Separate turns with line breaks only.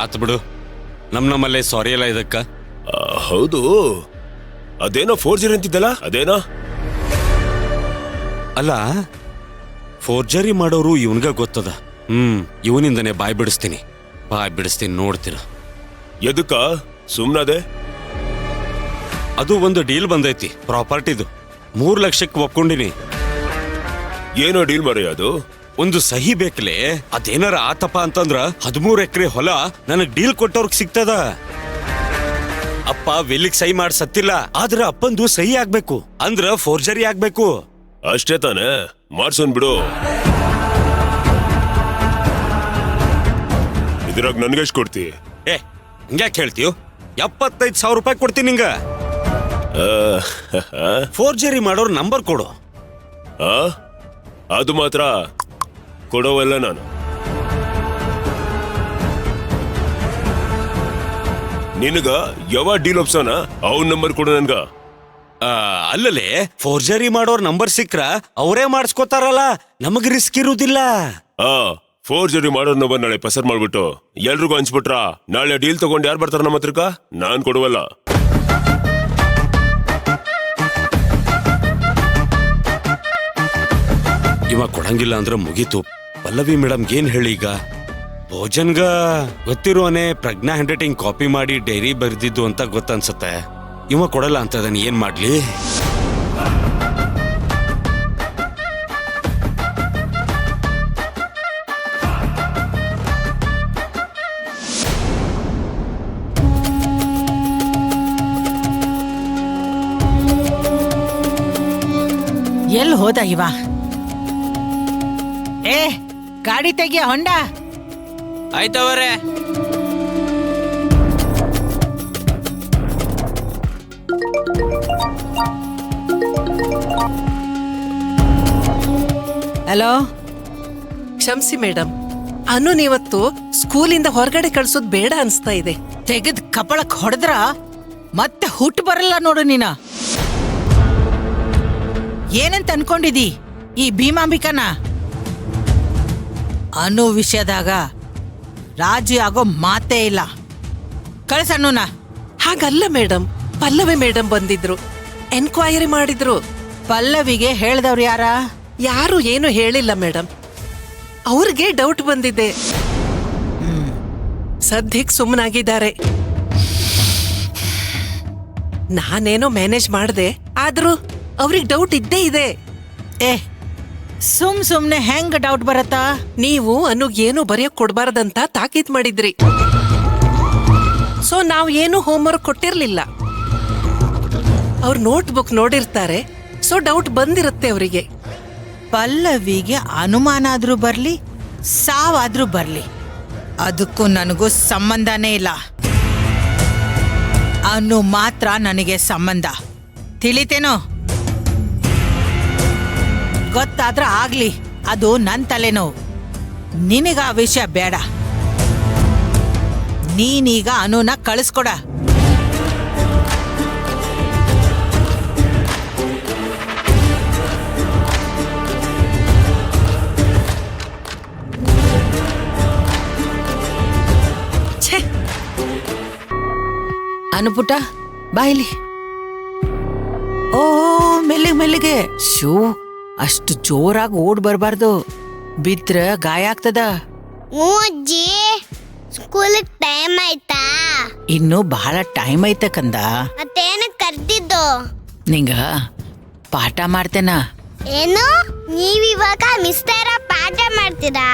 ಆತ್ ಬಿಡು, ನಮ್ಮಲ್ಲೇ ಸಾರಿ ಎಲ್ಲ ಇದಕ್ಕ.
ಹೌದು, ಅದೇನೋ ಫೋರ್ಜರಿ ಅಂತಿದ್ದಲ್ಲ, ಅದೇನೋ?
ಅಲ್ಲ, ಫೋರ್ಜರಿ ಮಾಡೋರು ಇವನ್ಗ ಗೊತ್ತದ. ಇವನಿಂದನೇ ಬಾಯ್ ಬಿಡಿಸ್ತೀನಿ ನೋಡ್ತೀರ.
ಎದಕ್ಕ ಸುಮ್ನದೆ?
ಅದು ಒಂದು ಡೀಲ್ ಬಂದೈತಿ, ಪ್ರಾಪರ್ಟಿದು. 3 ಲಕ್ಷಕ್ಕೆ ಒಪ್ಕೊಂಡಿನಿ.
ಏನೋ ಡೀಲ್ ಮರೆ? ಅದು
ಒಂದು ಸಹಿ ಬೇಕಲೇ. ಅದೇನಾರ ಆತಪ್ಪ ಅಂತಂದ್ರ 13 ಎಕರೆ ಹೊಲ ನನಗ್ ಡೀಲ್ ಕೊಟ್ಟವ್ರಿಗೆ ಸಿಗ್ತದ. ಅಪ್ಪ ವಿಲ್ಲಿಗ್ ಸಹಿ ಮಾಡಿ ಸತ್ತಿಲ್ಲ, ಆದ್ರ ಅಪ್ಪಂದು ಸಹಿ ಆಗ್ಬೇಕು, ಅಂದ್ರ ಫೋರ್ಜರಿ ಆಗ್ಬೇಕು.
ಅಷ್ಟೇ ತಾನೆ, ಮಾಡ್ಸೋನ್ ಬಿಡು. ಇದ್ರಾಗ ನನ್ಗೆಷ್ಟು ಕೊಡ್ತಿ?
ಹಿಂಗ್ಯಾಕ್ ಹೇಳ್ತೀವ್? 75,000 ರೂಪಾಯಿ ಕೊಡ್ತೀನಿ ನಿಂಗ. ಫೋರ್ಜರಿ ಮಾಡೋರ್ ನಂಬರ್ ಕೊಡು.
ಅದು ಮಾತ್ರ ಕೊಡೋವಲ್ಲ ನಾನು. ನಿನಗ ಯಾವ ಡೀಲ್ ಒಪ್ಸೋನ ಅವನ್ ನಂಬರ್ ಕೊಡು ನನ್ಗ.
ಅಲ್ಲಲೇ, ಫೋರ್ಜರಿ ಮಾಡೋರ್ ನಂಬರ್ ಸಿಕ್ರ ಅವರೇ ಮಾಡಿಸ್ಕೋತಾರಲ್ಲ, ನಮಗ್ ರಿಸ್ಕ್ ಇರುವುದಿಲ್ಲ.
ಫೋರ್ಜರಿ ಮಾಡೋರ್ ನಂಬರ್ ನಾಳೆ ಪಸರ್ ಮಾಡ್ಬಿಟ್ಟು ಎಲ್ರಿಗೂ ಹಂಚ್ಬಿಟ್ರ ನಾಳೆ ಡೀಲ್ ತಗೊಂಡ್ ಯಾರು ಬರ್ತಾರ ನಮ್ಮ ಹತ್ರಕ್ಕ? ನಾನ್ ಕೊಡುವಲ್ಲ.
ಇವ ಕೊಡಂಗಿಲ್ಲ ಅಂದ್ರ ಮುಗೀತು. ಪಲ್ಲವಿ ಮೇಡಮ್ಗೆ ಏನ್ ಹೇಳಿ ಈಗ? ಭೋಜನ್ಗ ಗೊತ್ತಿರುವನೆ ಪ್ರಜ್ಞಾ ಹ್ಯಾಂಡ್ ರೈಟಿಂಗ್ ಕಾಪಿ ಮಾಡಿ ಡೈರಿ ಬರೆದಿದ್ದು ಅಂತ ಗೊತ್ತನ್ಸತ್ತೆ. ಇವ ಕೊಡಲ್ಲ ಅಂತದನ್ ಏನ್ ಮಾಡ್ಲಿ?
ಎಲ್ಲಿ ಹೋದ ಇವ? ಗಾಡಿ ತೆಗಿಯ ಹೊಂಡ.
ಆಯ್ತವರೇ.
ಹಲೋ,
ಕ್ಷಮಿಸಿ ಮೇಡಮ್, ನೀವತ್ತು ಸ್ಕೂಲಿಂದ ಹೊರಗಡೆ ಕಳ್ಸೋದ್ ಬೇಡ ಅನ್ಸ್ತಾ ಇದೆ.
ತೆಗೆದ್ ಕಪಳಕ್ ಹೊಡೆದ್ರ ಮತ್ತೆ ಹುಟ್ಟು ಬರಲ್ಲ ನೋಡು ನೀನ. ಏನಂತ ಅನ್ಕೊಂಡಿದಿ ಈ ಭೀಮಾಂಬಿಕನ? ಅನು ವಿಷಯದಾಗ ರಾಜಿ ಆಗೋ ಮಾತೇ ಇಲ್ಲ. ಕಳ್ಸಣ್ಣನ.
ಹಾಗಲ್ಲ ಮೇಡಮ್, ಪಲ್ಲವಿ ಮೇಡಮ್ ಬಂದಿದ್ರು, ಎನ್ಕ್ವೈರಿ ಮಾಡಿದ್ರು.
ಪಲ್ಲವಿಗೆ ಹೇಳ್ದವ್ರು ಯಾರ?
ಯಾರು ಏನು ಹೇಳಿಲ್ಲ ಮೇಡಮ್, ಅವ್ರಿಗೆ ಡೌಟ್ ಬಂದಿದೆ. ಸದ್ಯಕ್ಕೆ ಸುಮ್ಮನಾಗಿದ್ದಾರೆ. ನಾನೇನೋ ಮ್ಯಾನೇಜ್ ಮಾಡ್ದೆ, ಆದ್ರೂ ಅವ್ರಿಗೆ ಡೌಟ್ ಇದ್ದೇ ಇದೆ.
ಸುಮ್ನೆ ಹೆಂಗ್ ಡೌಟ್ ಬರತ್ತಾ?
ನೀವು ಏನು ಬರೆಯಕ್ ಕೊಡ್ಬಾರ್ದಂತ ತಾಕೀತ್ ಮಾಡಿದ್ರಿ. ಸೊ ನಾವ್ ಏನು ಹೋಮ್ವರ್ಕ್ ಕೊಟ್ಟಿರ್ಲಿಲ್ಲ. ಅವ್ರ ನೋಟ್ ಬುಕ್ ನೋಡಿರ್ತಾರೆ, ಸೊ ಡೌಟ್ ಬಂದಿರುತ್ತೆ ಅವರಿಗೆ.
ಪಲ್ಲವಿಗೆ ಅನುಮಾನ ಆದ್ರೂ ಬರ್ಲಿ, ಸಾವಾದ್ರೂ ಬರ್ಲಿ, ಅದಕ್ಕೂ ನನಗೂ ಸಂಬಂಧನೇ ಇಲ್ಲ. ಅನ್ನು ಮಾತ್ರ ನನಗೆ ಸಂಬಂಧ. ತಿಳಿತೇನೋ? ಗೊತ್ತಾದ್ರ ಆಗ್ಲಿ, ಅದು ನನ್ ತಲೆನೋವು. ನಿನಗ ಆ ವಿಷಯ ಬೇಡ. ನೀನೀಗ ಅನುನ ಕಳಿಸ್ಕೊಡ. ಅನುಪುಟ ಬಾಯಿಲಿ. ಓ, ಮೆಲ್ಲಿಗೆ. ಶೂ, ಅಷ್ಟು ಜೋರಾಗಿ ಓಡ್ ಬರ್ಬಾರ್ದು, ಬಿದ್ರ ಗಾಯ ಆಗ್ತದ.
ಅಜ್ಜಿ, ಸ್ಕೂಲಿಗೆ ಟೈಮ್ ಆಯ್ತಾ?
ಇನ್ನು ಬಹಳ ಟೈಮ್ ಐತೆ ಕಂದ.
ಮತ್ತೇನ ಕರ್ದಿದ್ದು?
ನಿಂಗ ಪಾಠ ಮಾಡ್ತೇನ.
ಏನು, ನೀವಿವಾಗ ಮಿಸ್ಟರ ಪಾಠ ಮಾಡ್ತೀರಾ?